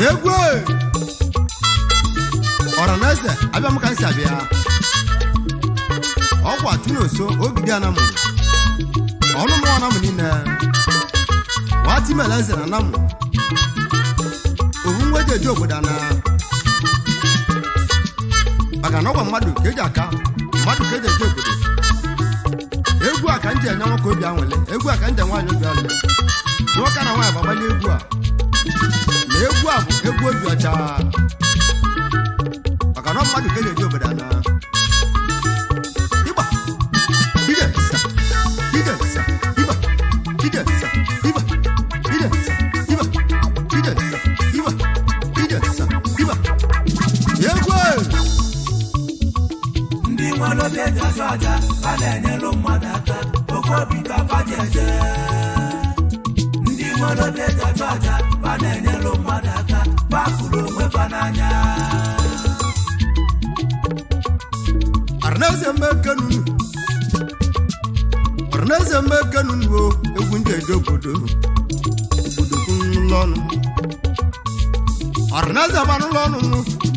egwu ọraneze abịa m ka nsi abịa ọkwa Nonso Ogidi Anam ọnụ mụ Anam niile wati meleze na Anam owu nweje eji obodo na maka na ọgwa mmadụ ka eji aka mmadụ ka eji eji obodo egwu a ka nji enye nwoke obi anwele egwu a ka nji nwaanyị obi anwele nwoke na nwaanyị gbagbanye egwu a na egwu a bụ egwu obi ọcha maka na mmadụ ka eji eji obodo na ịgba ije sa ije sa ịgba ije sa ịgba ije sa ịgba ije sa ịgba ije sa ịgba egwu ndị mmadụ na-eje azụ aja a na-enyelu mmadụ aka oke obi ka fajeje ndị mmadụ na-eje azụ aja a na-enyelu mmadụ aka gbapụrụ onwe fa n'anya Arneze mmekenunu egwu ndị eje obodo n'ụlọ ọnụ Arneze ma n'ụlọ ọnụ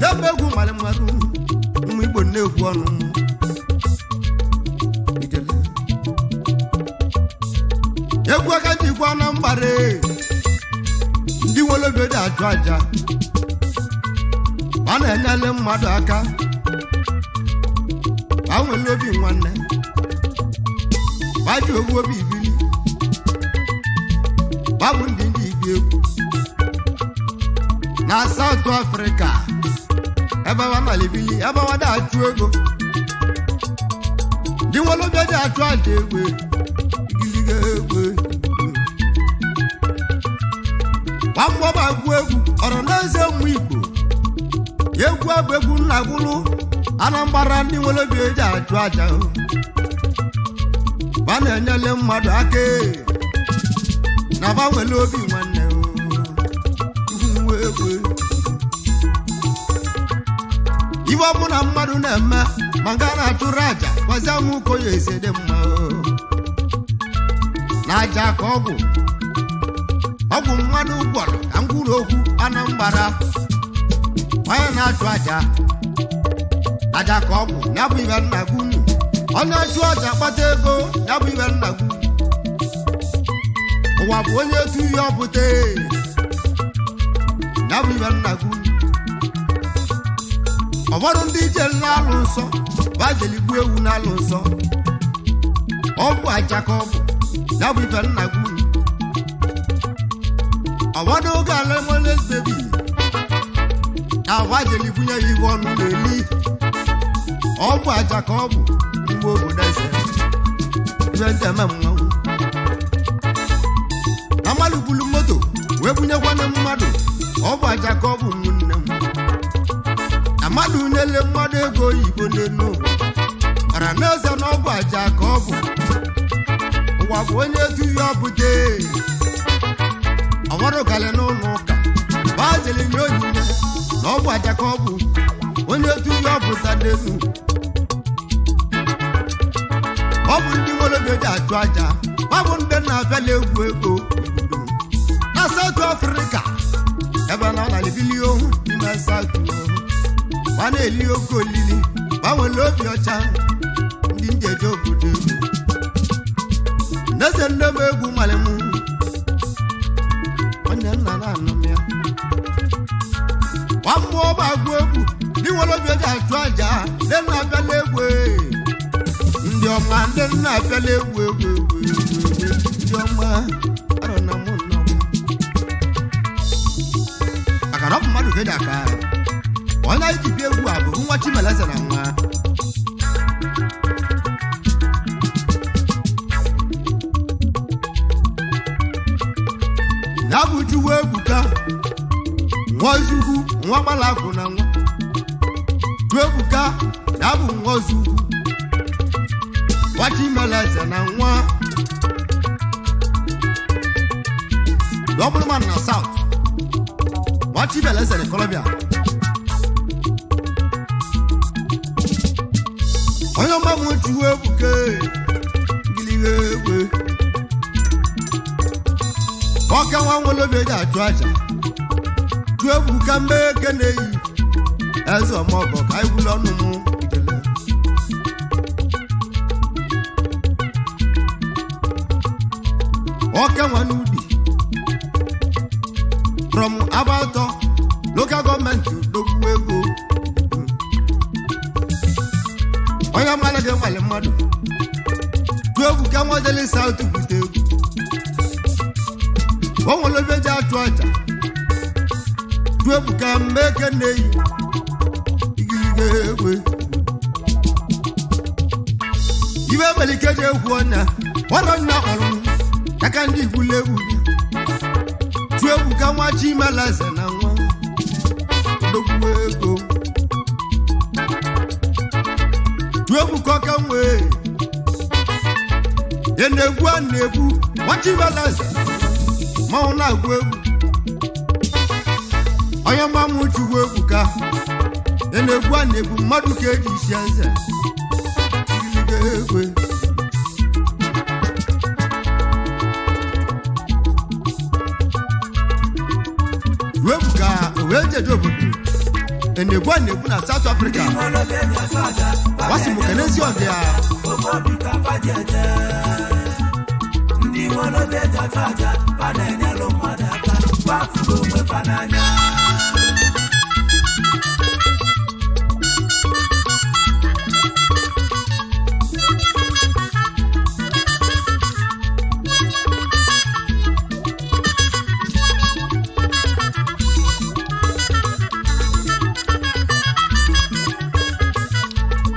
n'ebe egwu mmalị mmadụ ụmụ Igbo na-egwu ọnụ egwu aka ndị Igbo na mgbara ndị nwere obi dị ajụ aja a na-enyele mmadụ aka a nwere obi nwanne baji ogwu obi ibili babụ ndị ibi egwu na South Africa ebe wa malibili ebe wa da achụ ego ndị nwere obi dị achụ aja egwu igiliga egwu gbamgbọba agwụ egwu Ọraneze ụmụ Igbo egwu abụ egwu nna gwụrụ Anambra ndị nwere obi eji achụ aja ba na-enyele mmadụ aka na ba nwere obi nwanne iwe ọ bụ na mmadụ na-eme ma nga na-atụrụ aja gwazie m ụkọ ya esi dị mma na aja ka ọ bụ mmadụ gwọrọ ka m kwuru okwu Anambra onye na-achụ aja ka ọ bụ ya bụ ibe nna gị unu onye achụ aja kpata ego ya bụ ibe nna gị ụwa bụ onye etu ihe ọpụta ya bụ ibe nna gị ụfọdụ ndị ije n'alụ nsọ bajeligbu ewu n'alụ nsọ ọ bụ aja ka ọ bụ ya bụ ibe nna gị ụfọdụ oge ala emebebi na bajeligbu ya iwe ọnụ na-eli ọ bụ aja ka ọ bụ mgbe obodo eze ibe ndị eme mmanwụ na mmadụ bulu moto wee bunyekwana mmadụ ọ bụ aja ka ọ bụ ụmụnne m na mmadụ nyele mmadụ ego oyibo n'elu Ọraneze na ọ bụ aja ka ọ bụ ụwa bụ onye etu ihe ọbụde ọgbọdụ galị n'ụlọ ụka bajeli nye onyinye na ọ bụ aja ka ọ bụ onye etu ihe ọbụta n'elu ọ bụ ndị nwere obi eji achụ aja ọ bụ ndị na-abịala egwu ego na South Africa ebe na ọ na-ebili ohu n'ime South ma na-eli oke olili ma nwere obi ọcha ndị ndị eje obodo egwu Nneze nne m egwu mmalị m onye nna na-anọ m ya nwa mmụọ bụ agwụ egwu ndị nwere obi eji achụ aja ndị na-abịala egwu ndị ọma ndị na-abịala egwu ndị ọma arọ na mụ nọ maka na ọ bụ mmadụ ka eji aka onye anyị ji bịa egwu a bụ nwa Chimeleze na nwa ya bụ Chukwu Ebuka nwa Ozugwu nwa Gbalakwu na nwa Chukwu Ebuka ya bụ nwa Ozugwu nwa Chimeleze na nwa Dọbụrụman na South nwa Chimeleze na Colombia onye ọma m Chukwu Ebuka ngiliga egbe ọka nwa nwere obi eji achụ aja tuebu kambe keneyi ezo mogo kai bulonu mu idele oke wanudi from Abato local government dogu ego oya mala de wale madu tuebu kamo dele south bute won lo beja to Acha tuebu kambe keneyi igige ibe belikeje huona waronna orun takandi bulebu tuebu kamwa chimalaza na nwa dogu ego tuebu kokanwe enegwu anebu wachimalaza mauna gwebu oya mamu chuwebu ka enegwu anebu madu keji sianze igige webuka weje jobudu enegwa nebu na South Africa wasi mukenezi odia okobika fajeje ndi wolo beta taja panenya lo madaka bafulo mwe pananya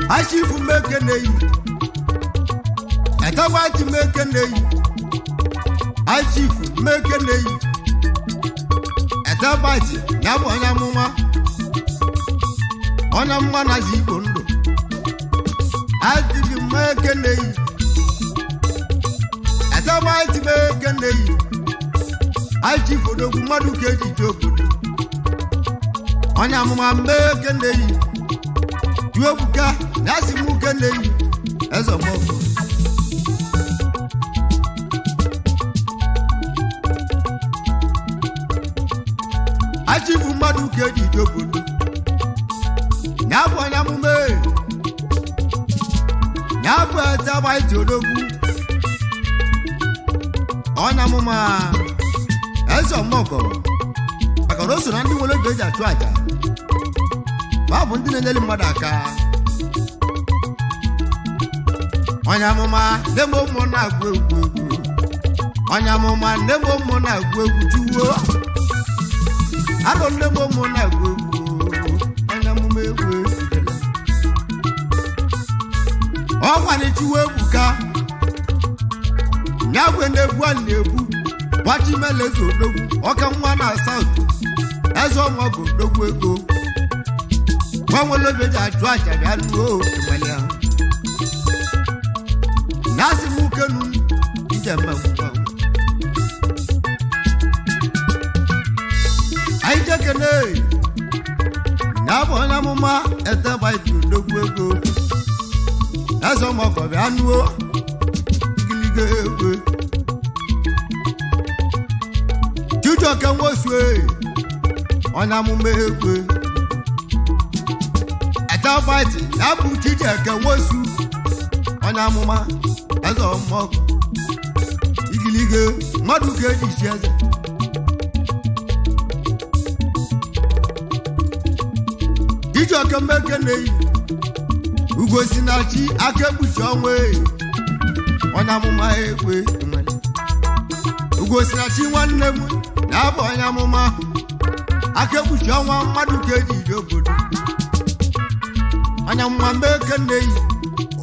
Achifu mekeneyi etawati mekeneyi achifu mekeneyi etawati yabo onyamuma na zibo ndo achifu mekeneyi etawati mekeneyi achifu dogu madu keji jobudu onyamuma mekeneyi tuebuka nasi mukeneyi ezo mofo achifu madu keji jobudu nyabo nyamume nyabo tabai todogu onyamuma ezo moko akoroso na ndi wole beja to Acha babu ndi nenyeli madaka onyamuma demo mona gwegu onyamuma demo mona gwegu tuwo ado demo mona gwegu onyamuma egwu okwani tuwo ebuka nyagwe negwu anebu wati melezo dogu oka nwa na South ezo mogo dogu ego wawolo beja to Acha bianuo emale nasi mukenu njema mwa aitekene nabo na muma etabai dogu ego ezo mogo bianuo igilige egwe jujo kan wosue ona mume egwe etabai abu jije kan wosu ona muma ezo mogo igilige madu keji siaze jijo kembekeneyi ugosi na chi akebuchi onwe ona muma egwe nwele ugosi na chi nwanne mu na abo ona muma akebuchi onwa madu keji jobodo ona muma mbekeneyi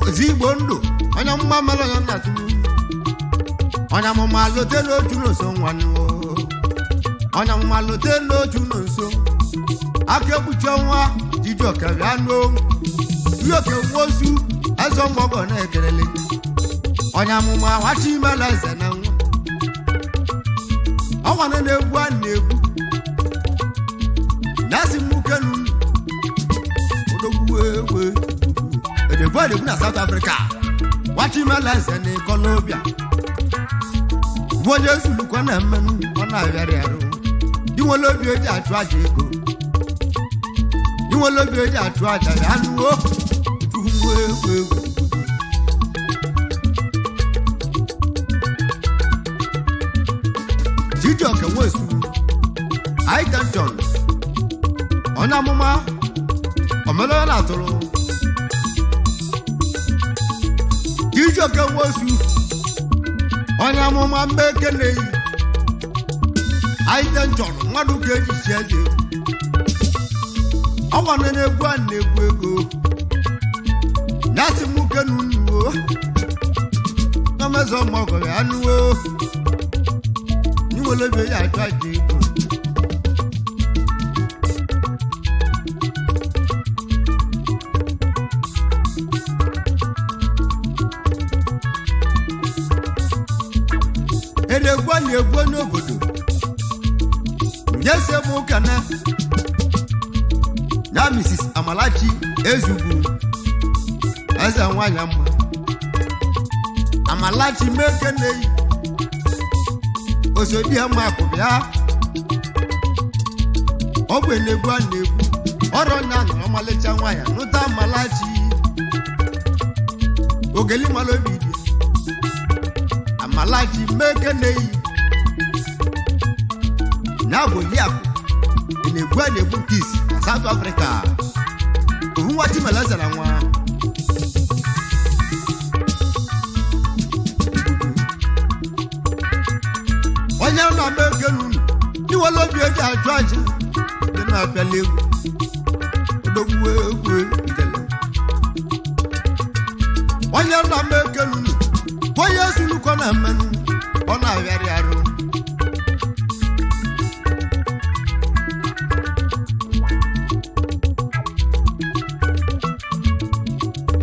ozigbo ndo anya mma melo ya na tunu anya mma lote no tunu so nwanu anya mma lote no tunu so akebuchi onwa jijo kagano yoke wozu ezo mogo na ekelele anya mma wati melaza na nwa awa na egwu anebu nasi mukenu odogwu ewe edebode na South Africa wati melaza na Colombia woje sulu kwa na menu ona yare yaro di inwere obi eji achụ aja ego inwere obi eji achụ aja ya anụwo tuwu egwu Chijioke Nwesu Aitanton onye amụma omelonye na-atụrụ Chijioke Nwesu onye amụma mbe keneyi Aitanton mmadụ ka eji chi eze ọgwa na-egwu a na-egwu ego nyasị m kenu nnuwo n'omezo mọgọrọ ya nnuwo niwele bi ya atụ aja ego edegwu a na-egwu n'obodo nyese m ụkana na Mrs. Amalachi Ezugwu eze nwanyị mma Amalachi mekeneyi osodi ya makụ bịa ọ bụ enegwu a na-egwu ọrụ nya na ọmalịcha nwanyị nụta Amalachi ogeli malobi dị Amalachi mekeneyi na bụ liakụ enegwu a na-egwu kis na South Africa ohuwa Chimeleze nwa onye na-ama ego n'ụlọ iwere obi eji ajụ aja dị na-abịala egwu odogwu egwu ijele onye na-ama ego n'ụlọ onye ezulukọ na mmenụ ọ na-agharị arụ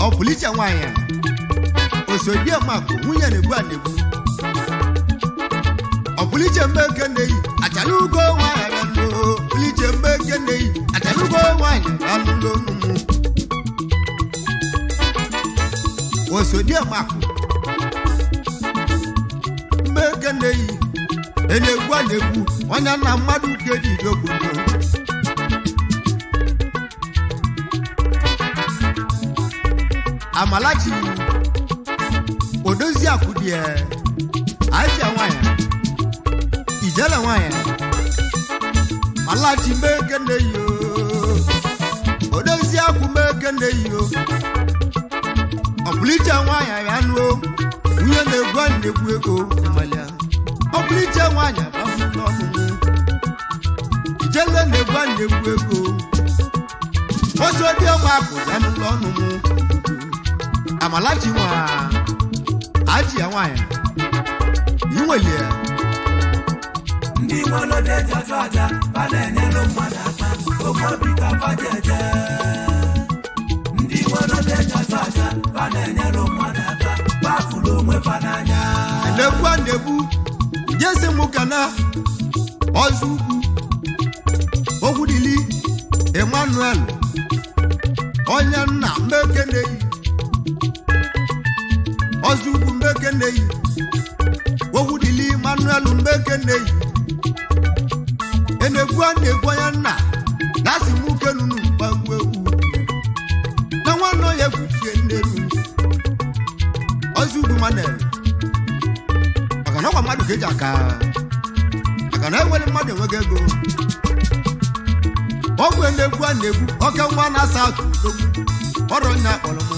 ọ pụliche nwaanyị osodie makụ nwunye na-egbu a na-egbu Puliche mbeke neyi achara ugo nwanyị anụ puliche mbeke neyi achara ugo nwanyị anụ n'onumu osodie makụ mbeke neyi enegwu a na-egwu onye na mmadụ ka eji dogodo Amalachi odozi akụdie aja nwanyị ijele nwanyị Amalachi meke neyo odozi akụ meke neyo ọpụliche nwanyị ya nụo nwunye na-egwu a na-egwu ego malia ọpụliche nwanyị abafụ n'ọnụnụ ijele na-egwu a na-egwu ego osodi ọma akụ ya n'ụlọ ọnụnụ Amalachi nwa aji ya nwanyị inweli ya ndị nwere obi eji achụ aja ba na-enyere mmadụ aka oke obi ka faji eje ndị nwere obi eji achụ aja ba na-enyere mmadụ aka bafuru onwe fa n'anya enegwu a na-egbu jesi m kana ọzọ ugwu Ogwudili Emmanuel onye nna mmekeneyi ọzọ ugwu mmekeneyi Ogwudili Emmanuel mmekeneyi enegwu a na-egwu onye nna na-asị m kenunu gbagwu egwu na nwanne onye gwuchie nnenu ọzọ ugwu Manel maka na ọkwa mmadụ ga-eji aka maka na enwere mmadụ enweghị ego ọgwụ enegwu a na-egwu oke nwa na-asa atụ ọrụ nya kpọrọ m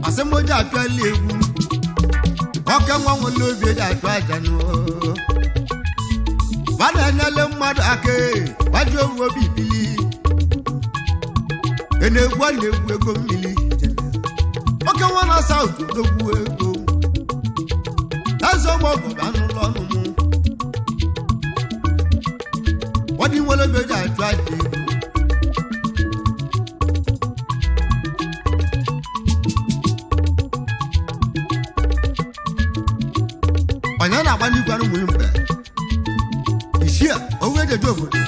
asị m oji apịala egwu oke nwa nwere obi eji atụ aja n'ụọ ba na-enyele mmadụ aka gbaji owu obi bili enegwu a na-egwu ego mmiri oke nwa na-asa atụ n'ogwu ego eze ọgbọgụ ba n'ụlọ ọnụ m ọdị nwere obi eji atụ aja ego onye na-agba n'igwe anụ nwere mgbe ishia owe ejeje obodo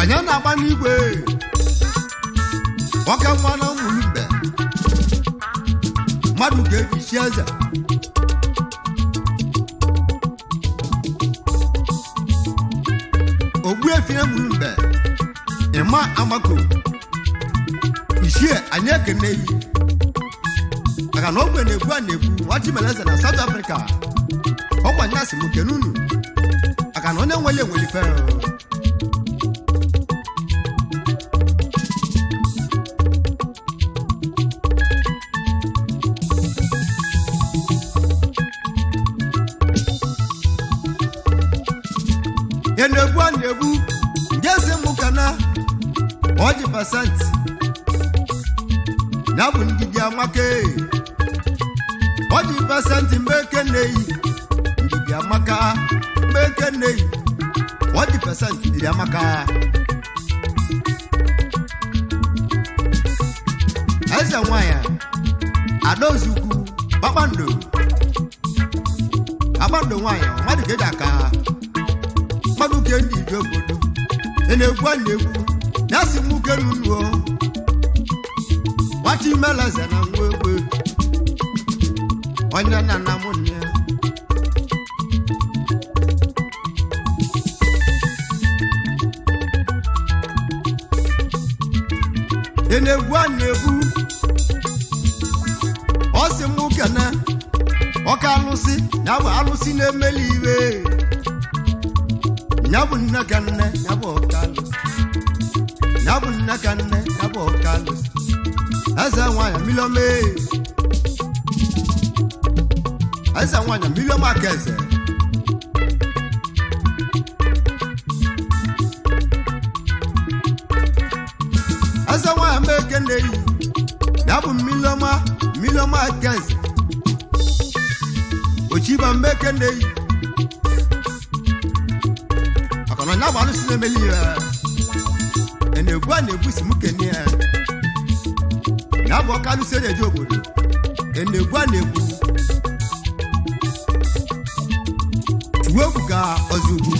onye na-agba n'igwe nwoke nwa na nwere mgbe mmadụ ga-eji isi eze Ogbu efie mbe. Ema amako. Ishie anyeke nei. Aka no gbe na-egbu a na-egbu wachi meleze na South Africa. Ọkwa nyasị m kenunu. Aka na onye nwele nwelife. Enegbu a na-egbu ngezi mụ kana 100%. Na bụ ndidi amake 100% mbeke nei ndidi amaka mbeke nei 100% ndidi amaka eze nwaya adozukwu babando nwaya mmadụ keja aka mmadụ ke ndị ije obodo enegwu a na-egwu na-asị mụ kenunuo wati meleze na nwegwe onye na na munne enegwu a na-egwu ọsị mụ kene ọka alụsị ya bụ alụsị na-emeli iwe ya bụ nne ka nne ya bụ ọka alụsị ya bụ nne ka nne ya bụ ọka alụsị eze nwanyị miliome eze nwanyị miliome aka eze eze nwanyị meke na-eyi ya bụ miliome aka eze ochiba meke na-eyi maka na ya bụ alụsị na-emeli ya na-egwu a na-egbusi m kene ya ya bụ ọka alụsị na-eji obodo enegwu a na-egwu tuwegwu ka ọzọgwu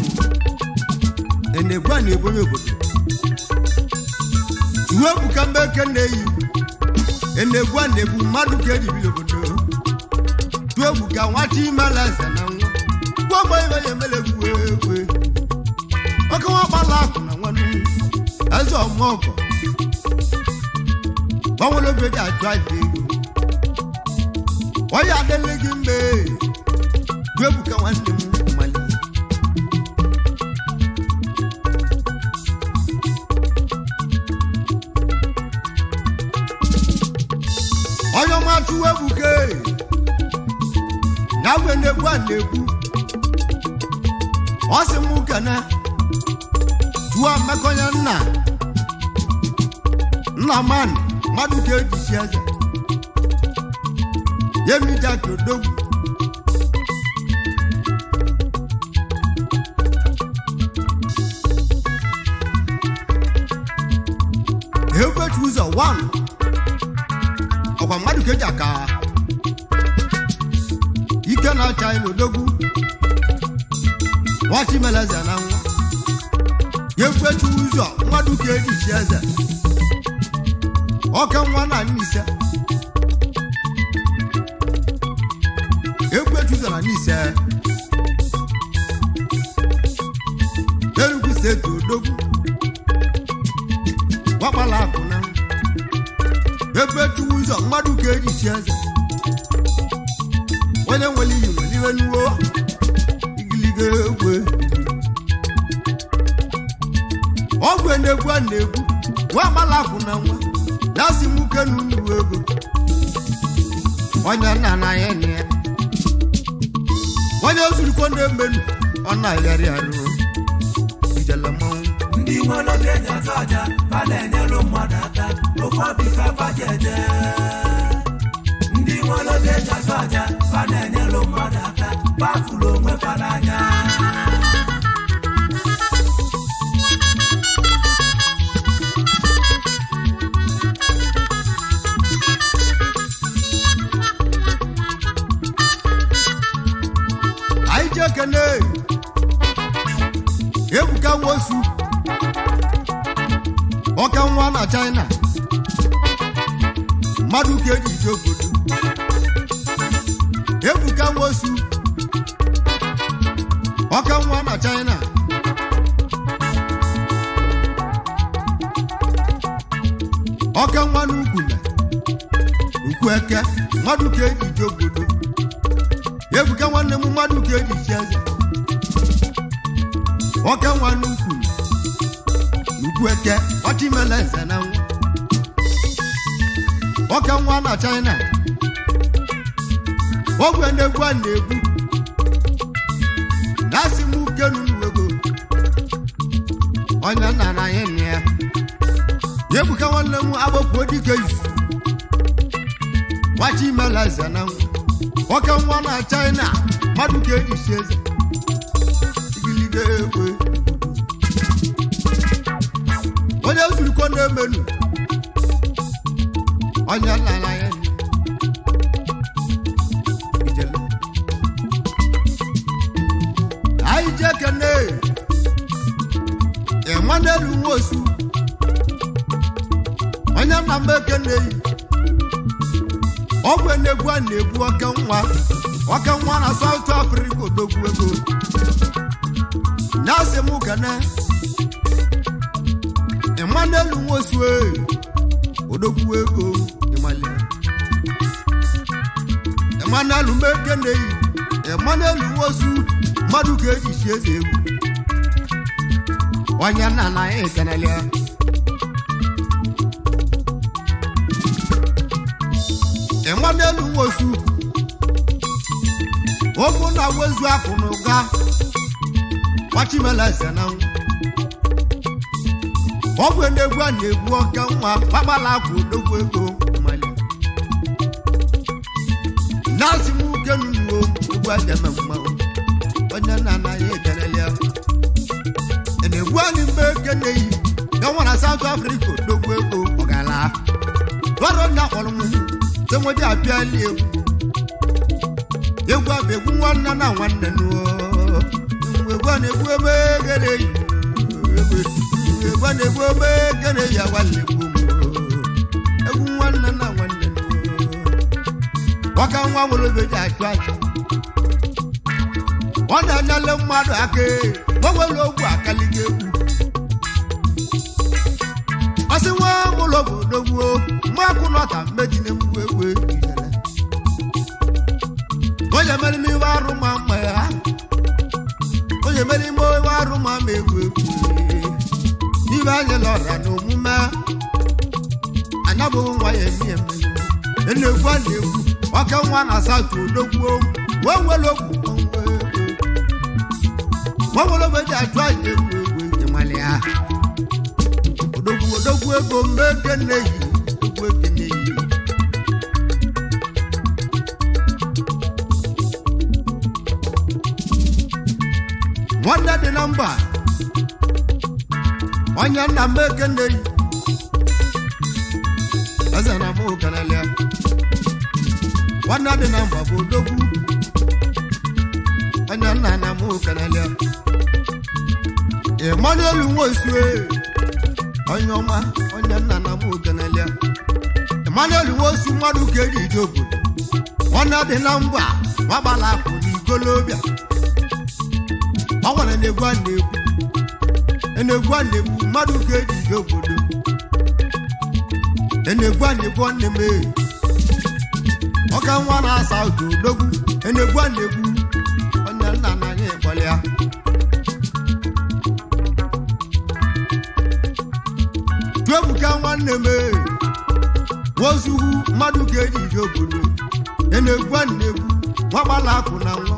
enegwu a na-egbu onye obodo tuwegwu ka mbeke na-eyi enegwu a na-egbu mmadụ ka ejibiri obodo tuwegwu ka nwata imela eze na nwa gwagba ibe ya emelegwu egwe ọka nwa gbala akụ na nwanne eze ọmụọgọ báwọn ló gbé àjọ àìdè ìlú wọ́n yà adélégé mbé gbébù káwọn lè mú mọ́lẹ̀. ọyọ máa tú wébùké náwó enegbu ànegbu wọ́n sì mú kẹ́nẹ́ tú amẹ́kọ́nyẹ́ nna mánì. Madu ke dishaza yemi jato dogu Ebe choose one Okwa madu ke jaka Ike na chino dogu Wachi meleza na nwa Ebe choose madu ke dishaza ọka nwa na n'ise egwu ejuzara n'ise erugwu steeti odogwu wakpala akụna ebe echuwu ụzọ mmadụ ka ejichi eze onye nwere iyi nwere iwe n'uwo igiliga egwe ọgwụ enegwu a na-egwu wakpala akụna nwa Nasi muke nunu ego Wanya nana yenye Wanya usuri konde mbenu Ona yari aru Ijala mong Ndi mwolo kenya soja Panenye lo madata Okobi kapa jeje Ndi mwolo kenya soja Panenye lo madata Bafulo mwe pananya Kene Ebuka wosu Oka nwa na China Madu ke di jogodu Ebuka wosu Oka nwa na China eke mmadụ ka eji ji obodo ebuka nwanne m mmadụ ka eji chi eze nwoke nwanne ukwu n'ugwu eke ọchịmele eze na nwa nwoke nwa na China ogwe na-egwu a na-egwu na-asị m ukenu n'uwego onye nna na anyị nne ya ebuka nwanne m agbapụ dike izu ọchịmele eze na nwa nwoke nwa na China mmadụ ka eji chi eze igiliga egwe onye zurukọ na-emenu onye nna ya ijele anyị je kene Emmanuel Nwosu onye nna m ekene ọgwụ na-egwu a na-egwu oke nwa na South Africa odogwu ego na-asị m kene Emmanuel Nwosu odogwu ego ịmali Emmanuel mekene Emmanuel Nwosu mmadụ ka eji chi eze egwu onye nna na anyị kenele Emmanuel Nwosu okwu na wezu akụ n'ụga ọchịmele eze na nwa ọgwụ na-egwu a na-egwu oke nwa gbabala akụ odogwu ego mali na-asị m ukenu nuo egwu ajeme mmanwụ onye nna anaghị ekelele ya na-egwu anyị mgbe ekeneyi ya nwa na South Africa odogwu ego ọgala dọrọ nna kpọrọ m temodi abịali egwu abụ egwu nwanne na nwanne nuo egwu a na-egwu ebe egereyi egwu na-egwu ebe ekene ya nwanne egwu nwanne na nwanne nwoke nwa nwere obeji achụ aja ọ na-anyale mmadụ aka gbanwere ogwu akaliga egwu ọsị nwa mụlọ obodogwu mmakụ nọta mmejine mgbu egwu ijele onye mere m iwe arụ ma mma ya onye mere ime iwe arụ ma ma egwu ibe anyị lọra n'omume anyabụghị nwa ya emi eme na-egwu a na-egwu oke nwa na South odogwu wee nwere ogwu nwere obeji achụ aja egwu ịmali ya odogwu ego mgbe ekene yi egwu ekene yi nwanne dị na mba onye nna m ekene yi eze na mụ kelele nwanne dị na mba bụ odogwu onye nna na mụ kelele Emmanuel Nwosu onye ọma onye nna na mụ kelele Emmanuel Nwosu mmadụ ka eji ije obodo nwanne dị na mba gbagbala akụ n'ikolobịa ọ nwere na-egwu a na-egwu mmadụ ka eji ije obodo na-egwu a na-egwu nne m ọka nwa na-asa ụtụ odogwu na-egwu a na-egwu onye nna na anyị ekpọlị ya Ebuka nwanne m Nwosuhu mmadụ ka eji ije obodo na-egwu a na-egwu nwagbala akụ na nwa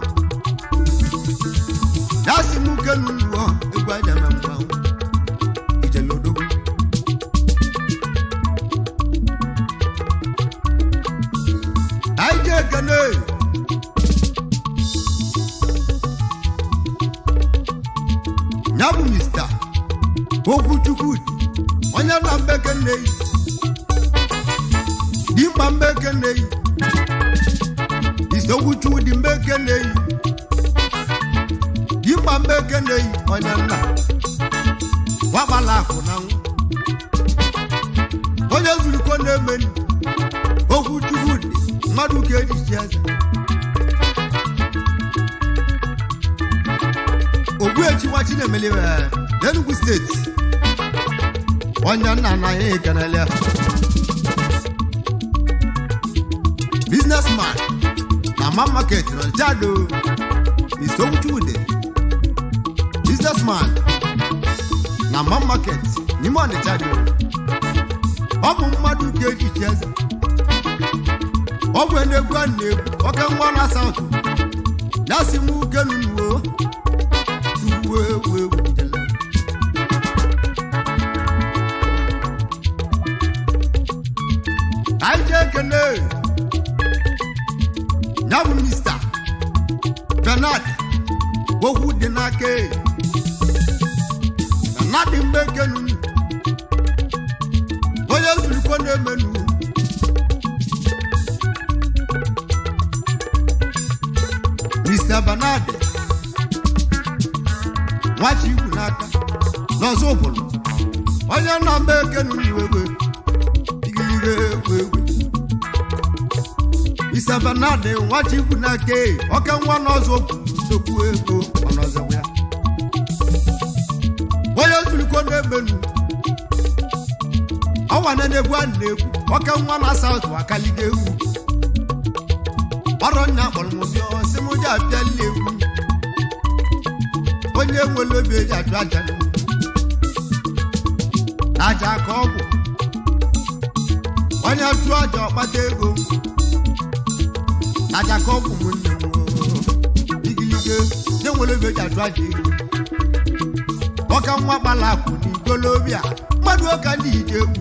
ya-asị m ukenu nụọ egwu ajama mmanwụ ijele odogwu anyị ji ekene ya bụ Mr. Okwuchukwu onye na mbekene yi dimkpa mbekene yi Mr. Okwuchukwu dị mbekene yi dimkpa mbekene yi onye nna wagbala akụ na nwa onye zurukọ na-emeni Okwuchukwu dị mmadụ ka eji chi eze Ogbuechi nwa Chinemeliwe n'Enugu steeti onye nna anaghị ekenele businessman na man market on Chado is so good. Businessman na man market ni mo on Chado. Obu mmadu keji cheze. Obu enegwu anebu oke nwa na south. Nasi mu kenu wo. Tuwe Kene Now Mr. Bernard Wohu Denake Bernard Mbekenu Oya Zulukone Menu Mr. Bernard Wachi Unaka Nonso Polo Oya Nambekenu Wewe Mr. Bernard wachi kunake oke nwa nozo sokwu ego onozo ya Oyo zuliko nebenu Awana negwa negwu oke nwa na south wakalige ewu Oro nya bolmo bio simuja telewu Onye nwelo be ja twaja Acha ka obu Onye twaja okpata ego Acha ka obu munne igilige ne nwelo be ja twaja ego Oka nwa bala ku ni golobia madu oka ndi ijebu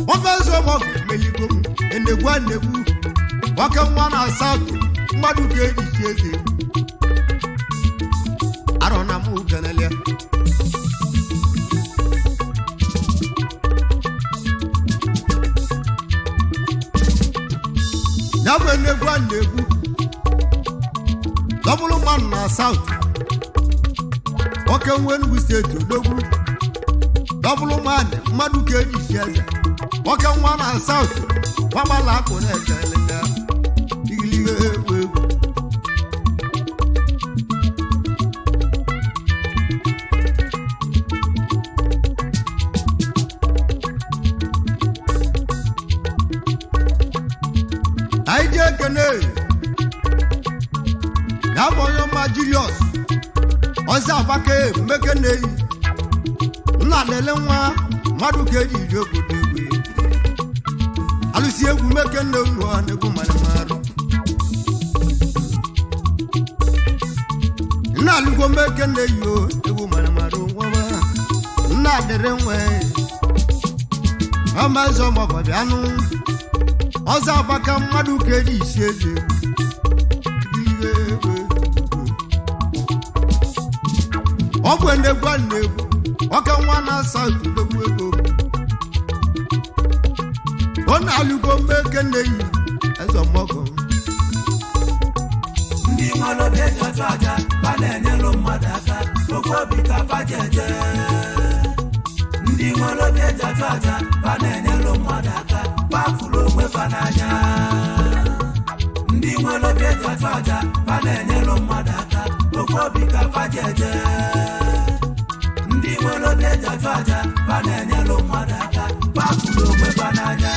Ofanso mo meligo enegwu anegwu Oka nwa na south madu ke ijeze Arona mu ganale Nabu enegwu anegwu Double man na south Oka nwengu state odogwu Double man madu ke ijeze Oka nwa na south wabala ko na ejelenga igilige egwu Aije kene Ya boyo ma Julius Oza bake mekene Nna lele nwa madu ke ji obodo egwe Alusi egwu mekene nwa negwu maru Nna lugo mekene yo egwu maru nwa Nna dere nwe Amazo mo babianu Oza baka madu ke ji sieze Ogwende gwanne Oka nwa na south dogwu ego Ona alugo mekene yi ezo mogo Ndi nwelo be jaja bana enyelo mmadu aka okobi ka fajeje Ndi nwelo be jaja bana enyelo mmadu aka bafulo onwe fananya Ndi nwelo be jaja bana enyelo mmadu aka okobi ka fajeje Ndi nwelo be jaja bana enyelo mmadu aka bafulo onwe fananya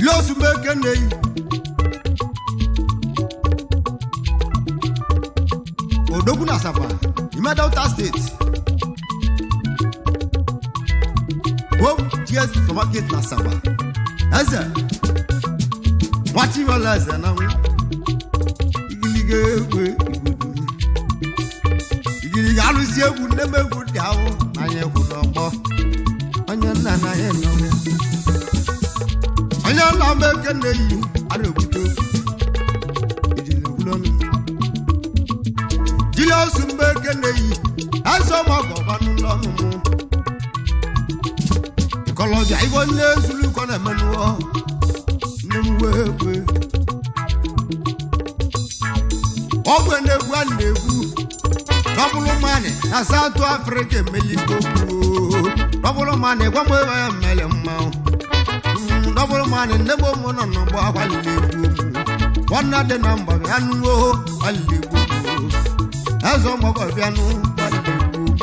Losu mekene yi Odogwu na Saba Ime Delta State Home Cheers Supermarket na Saba Eze Wachi wala eze na nwe Igilige egwe igudu Igilige alusi egwu neme egwu dị ahụ Anya egwu n'ọgbọ Onye nna na ya nọ la mekene yi arebuto ijile wulonu jile osumbe kene yi aso mo go banu lonu mu ikoloja ibo ne zulu kona menuo nimwewe ogwe negwu anebu double money na South Africa meliko double money kwa mwe ya mele mma double money nebo mono no bo akwalibu wana de number anu o alibu azo mo ko bianu alibu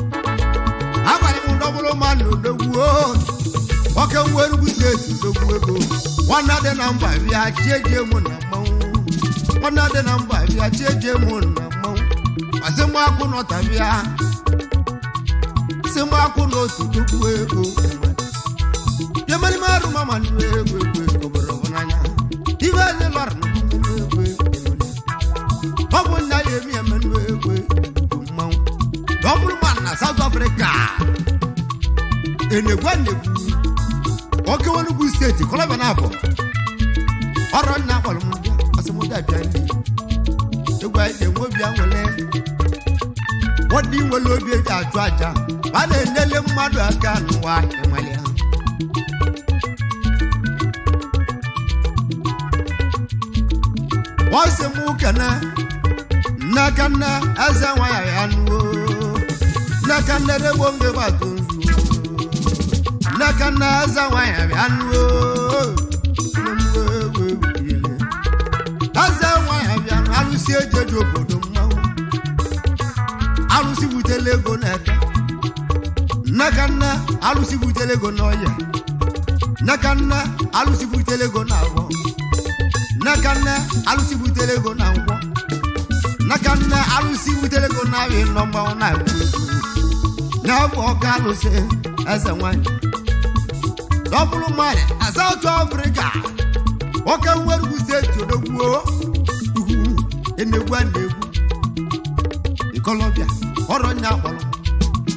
akwali mu double money odogwu oke nweru guseti odogwu ego wana de number ya cheje mu na mawu wana de number ya cheje mu na mawu asemu akuno tabia semu akuno tudugwu ego yemani maru mama ni ego oboro nanya ibe le lor no ego obo na yemi emenu ego mawu double man na South Africa enegwa nebu oke wonu gu state kola bana abo oro na kwalo mu asemu da bia ndi egwa enwo bia nwele wodi nwele obi atu aja ba na enele mmadu aka nwa emale ha wase mu kana nakana azawa ya anu nakana rebo nge batunzu nakana azawa ya anu azawa ya anu alusi ejedo bodo mmawo alusi butelego naka nakana alusi butelego noya nakana alusi butelego nawo nakana alusi butelego nawo nakana alusi butelego nawe nomba na na bo kalusi azanwani double money South Africa oke nweru state odogwu enegwa nebu Colombia oronya kwalo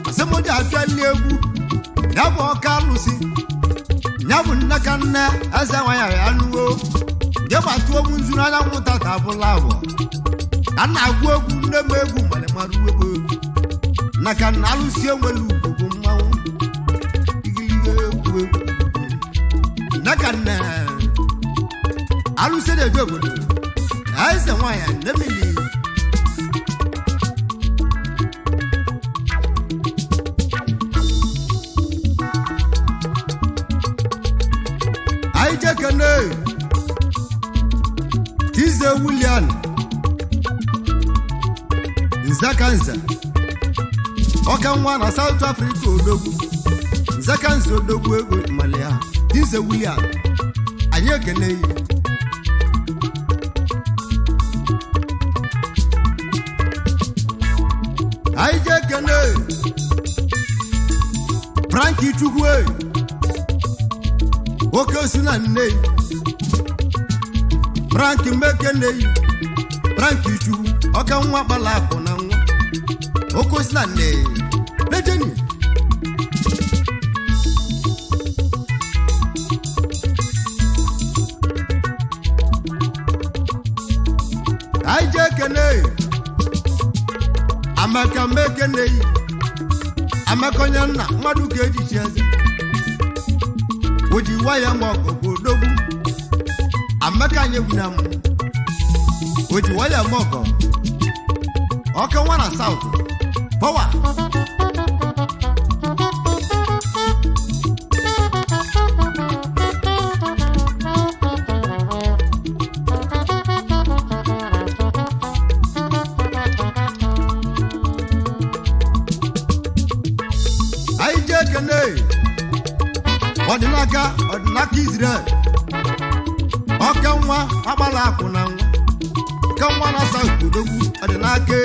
asemoja afia egwu na bo kalusi nyabu nakana azanwaya anuwo de batu omu nzuru anya mutata bulawo ana agwu egwu ndeme egwu male maru egwu nakana alusi enwelu ugwu mmawu igiliga egwu nakana alusi de jogo azanwaya nemili Kene Tize William Nzakanza Okanwa na South Africa odogwu Nzakanza odogwu ego Malia Tize William Anye kene Aije kene Frankie Chukwe Oke suna nne Frank mekene Frank ichu oke nwa bala akụ na nwa Oke suna nne Lejeni Aije kene Amaka mekene Amakonya na mmadụ ka ejichi eze Oji waya moko bodogu Amaka nyebunam Oji waya moko Oka wana South Power Aije kene Odinaka Israel Okanwa abala akụ na nwa Okanwa na South odogwu Odinaka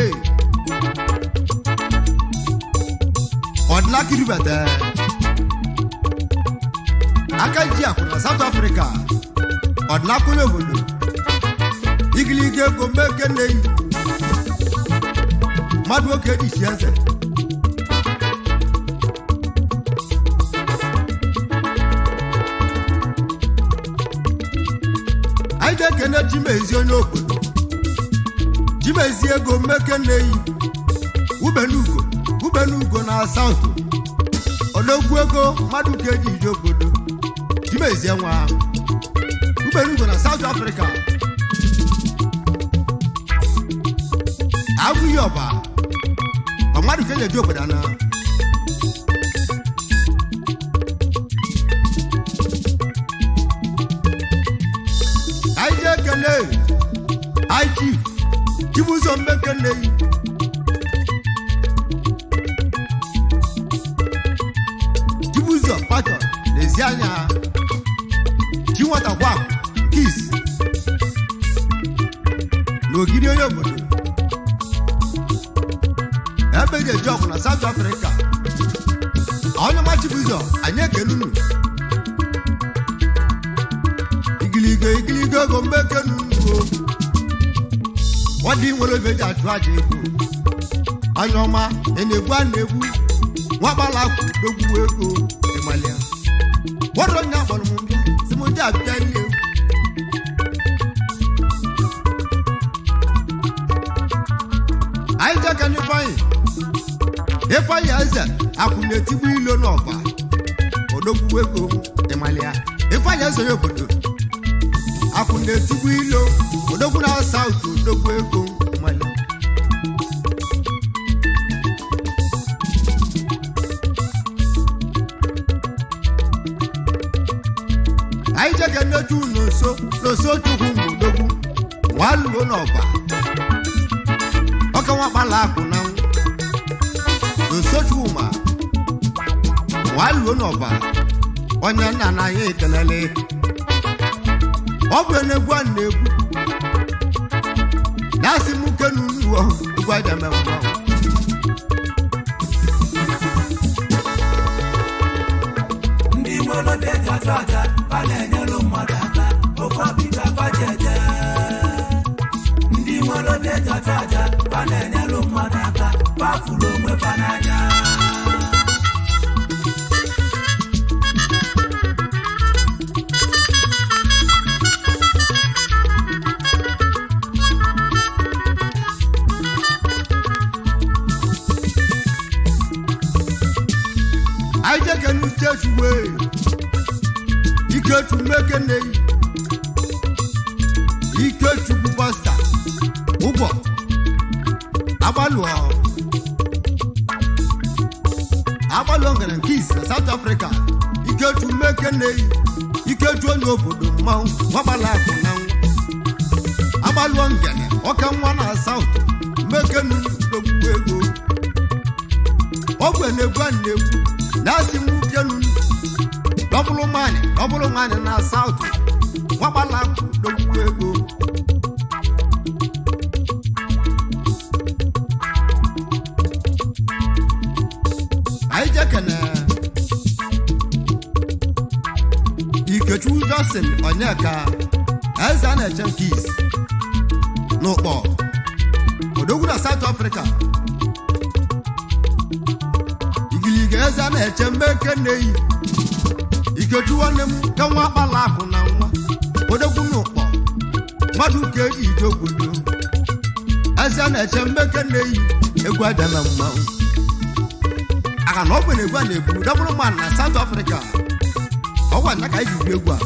Odinaka ribata Aka ji akụ na South Africa Odinaka onye obodo Igilige ego meke neyi Mmadụ oke dị si eze anyị ga-ekene Chimezi onye obodo Chimezi ego mmekeneyi ubenugo na South odogwu ego mmadụ ka eji ije obodo Chimezi nwa ubenugo na South Africa agụghị ọba mmadụ ka eji eje obodo na anyị ga-ekene Chief Chibuzo mmekeneyi Chibuzo Pacho n'ezi anya chi nwata kwa kis n'Ogidi onye obodo ebe ga-eji ọgwụ na South Africa onye ma Chibuzo anyị ekenunu igiligo ego mmekenunu Wadi Nwelu beji atụ aja ego anya ọma na-egbu a na-egbu nwakpala akwụ dogbu ego ịmalịa wọrọ nya kpọrọ m mbịa si m ndị abịa ihe anyị jeka n'Ifeanyi eze akwụ na-etigbu ilo n'ọgba odogbu ego ịmalịa Ifeanyi eze ya obodo akwụ na-etigbu ilo odogwu na South odogwu ego ịmalịa anyị jeke nneju Nonso chukwu odogwu nwaluo n'ọgba ọka nwakpala akwụ na Nonso Chuma nwaluo n'ọgba onye nna na anyị ekelele ọ bụ enegwu a na-egwu na-asị m kenu nuwo egwu aja mmemme ndị nwere obi eji achụ aja ba na-enyelu mmadụ aka oke obi ka fa ji eje ndị nwere obi eji achụ aja ba na-enyelu mmadụ aka bafuru onwe fa n'anya anyị jeke n'uchechuwe Ikechu mmekeneyi Ikechukwu pasta ụgbọ agbalụọ ngana nke isi na South Africa Ikechu mmekeneyi Ikechu onye obodo mmanwụ nwagbala akụ na nwa agbalụọ ngene ọka nwa na South mmekenu dogbu ego ọgwụ na-egwu a na-egwu na-asị m ukenu ọbụlụ nwanyị na South nwagbala akụ dogbu ego anyị jekene Ikechukwu Johnson Onyeka eze a na-eche nkis n'ụkpọ odogwu na South Africa igiliga eze a na-eche mmekeneyi Ikechukwu nwanne m ka nwa akpala akụ na nwa odogwu n'ụkpọ mmadụ ka eji ije obodo eze a na-eche mmekeneyi egwu aja na mmanwụ aka na ọ bụ na-egwu a na-egwu dọbụrụ mmadụ na South Africa ọgwa nna ka anyị ji egwu a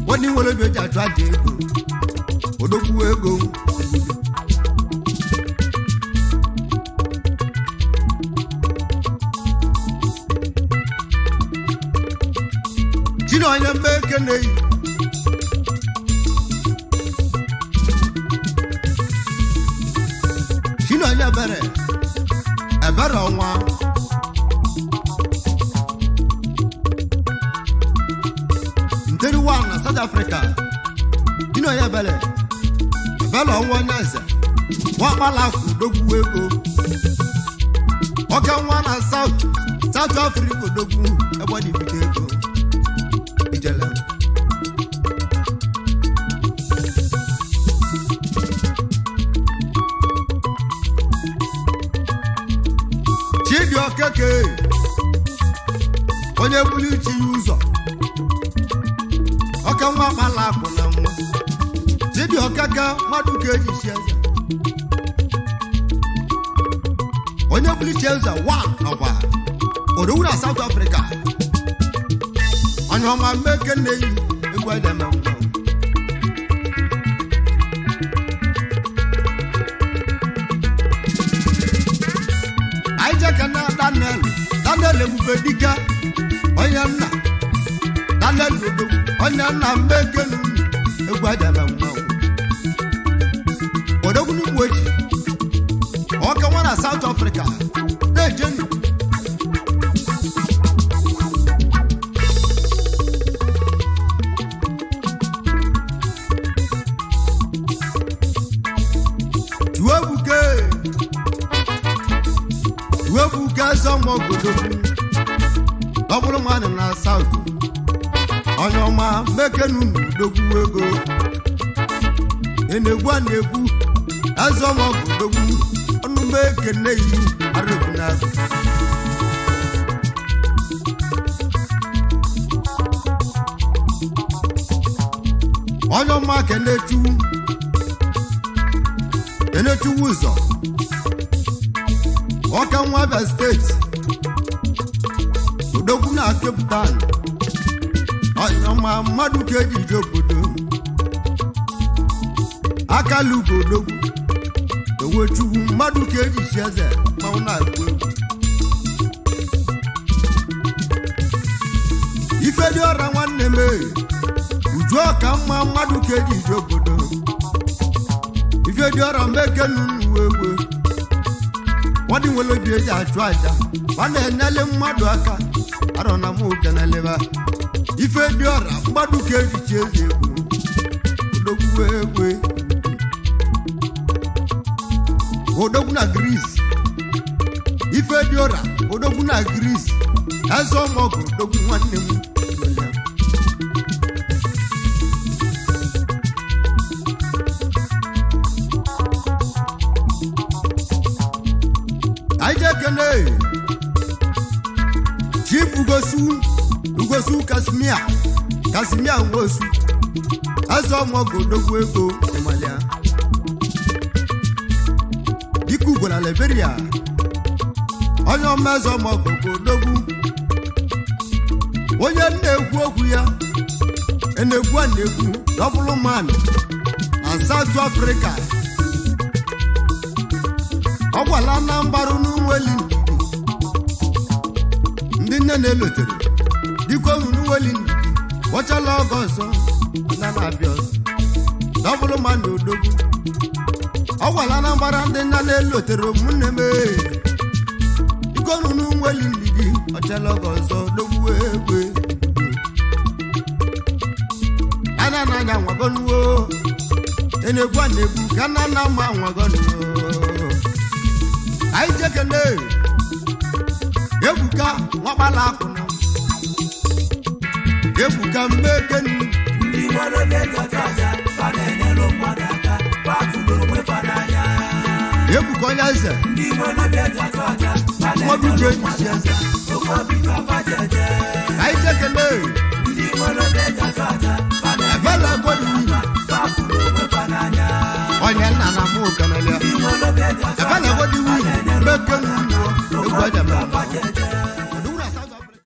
nwadị nwere obi eji achụ aja ego odogwu ego Chino onye mmekeneyi Chino onye ebere ọnwa nteri wa na South Africa Chino onye ebere ọnwa onye eze nwakpala akụ dogwu ego ọka nwa na South Africa odogwu ebe ọ dị bite ego ijele Chidi Okeke onye bulu ichi ya ụzọ ọka nwa akpala akụ na nwa Udi Okaka mmadụ ka eji si eze onye bulichi eze 1 ọkwa odowu na South Africa onye ọma mmeke nneyi egwu edeme ngwa anyị jeke na Daniel Ebube Dike onye nna Daniel Odogwu onye nna mmeke nnu egwu edeme ngwa odogwu n'ugwu eji ọka nwa na South Africa na-eje ndụ tuwebuke zọmọ obodo dọbụrụ mmadụ na South onye ọma mekenu n'udogwu ego enegwu a na-egwu azọmọ obodo ọnụ mekene yi arụbụ n'azụ onye ọma kenechuwu ụzọ ọka nwa Abia steeti odogwu na Cape Town onye ọma mmadụ ka eji ije obodo akalugo odogwu owechukwu mmadụ ka eji si eze manwụ na-agụ egwu ife dị ọra nwanne m uju ọka mma mmadụ ka eji ije obodo ife dị ọra mekenu uwe nwadị nwere obi eji achụ aja ọ na-enyele mmadụ aka arọ na m okeneleba ife dị ọra mmadụ ka eji chi eze egwu odogwu egwe odogwu na Greece ife dị ọra odogwu na Greece eze ọmọgụ odogwu nwanne m anyị jekene Chief Ugosu Kasimia Nwosu eze ọmọgụ odogwu ego Somalia dike ugbo na Liberia onye ọma eze ọmọgụ odogwu onye na-ekwu okwu ya enegwu a na-ekwu double man na South Africa ọ gwala na mbarụ n'Nwelu ndị nne na-elotere dịka ohu n'Nwelu gbọchala ọgọ ọzọ na na-abịa ọzọ double man na odogwu ọ gwala na mbara ndị nne na-elotere ụmụnne m dịka ohu n'Nwelu ndidi gbọchala ọgọ ọzọ odogwu egwe ana na-anya nwagonuo enegwu a na-egwu ka na ama nwagonuo anyị jekene Ebuka nwakpala akwụna Ebuka mmekenu ndị nwere obi aja fa na-enyere mmadụ aka kwatụrụ onwe fa n'anya Ebuka onye eze ndị nwere obi aja fa na-enyere mmadụ aka oke obi ka fa jeje anyị jekene ndị nwere obi aja fa na-enyere mmadụ aka kwatụrụ onwe fa n'anya onye nna na mụ kanale ndị nwere obi aja ebe na-egodi wu mmekenu egwu aja